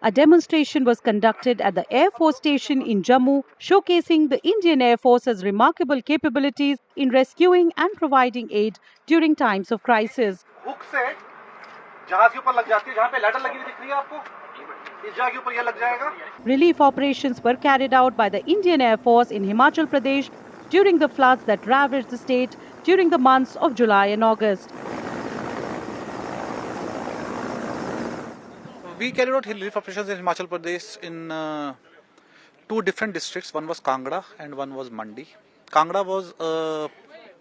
A demonstration was conducted at the Air Force Station in Jammu, showcasing the Indian Air Force's remarkable capabilities in rescuing and providing aid during times of crisis. Relief operations were carried out by the Indian Air Force in Himachal Pradesh during the floods that ravaged the state during the months of July and August. We carried out relief operations in Himachal Pradesh in two different districts. One was Kangra and one was Mandi. Kangra was a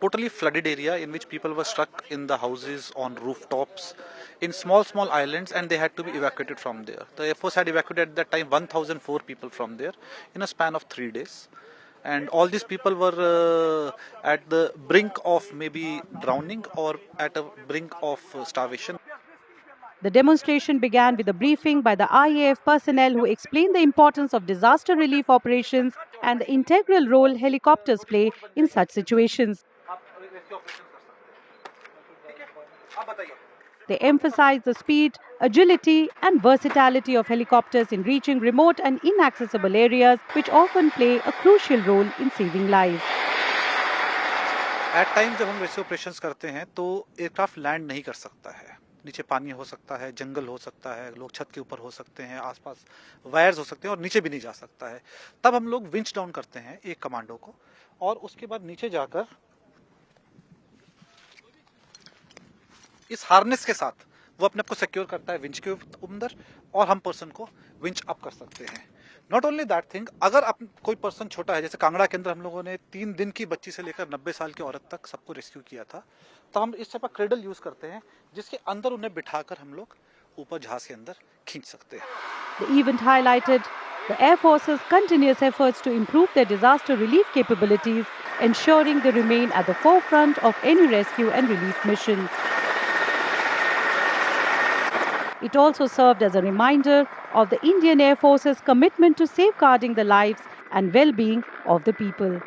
totally flooded area in which people were stuck in the houses, on rooftops, in small islands, and they had to be evacuated from there. The Air Force had evacuated at that time 1,004 people from there in a span of 3 days. And all these people were at the brink of maybe drowning or at a brink of starvation. The demonstration began with a briefing by the IAF personnel who explained the importance of disaster relief operations and the integral role helicopters play in such situations. They emphasized the speed, agility and versatility of helicopters in reaching remote and inaccessible areas, which often play a crucial role in saving lives. At times जब हम rescue operations करते हैं तो aircraft land नहीं कर सकता है. नीचे पानी हो सकता है, जंगल हो सकता है, लोग छत के ऊपर हो सकते हैं, आसपास वायर्स हो सकते हैं और नीचे भी नहीं जा सकता है. तब हम लोग विंच डाउन करते हैं एक कमांडो को और उसके बाद नीचे जाकर इस हार्नेस के साथ वो अपने आप को सिक्योर करता है विंच के अंदर और हम पर्सन को विंच अप कर सकते हैं. नॉट ओनली दैट थिंग, अगर कोई पर्सन छोटा है, जैसे कांगड़ा के अंदर हम लोगों ने 3 दिन की बच्ची से लेकर 90 साल की औरत तक सबको रेस्क्यू किया था, तो हम इस टाइप का क्रेडल यूज करते हैं जिसके अंदर उन्हें बिठाकर हम लोग ऊपर जहाज के अंदर खींच सकते हैं. The event highlighted the Air Force's continuous efforts to improve their disaster relief capabilities, ensuring they remain at the forefront of any rescue and relief mission. It also served as a reminder of the Indian Air Force's commitment to safeguarding the lives and well-being of the people.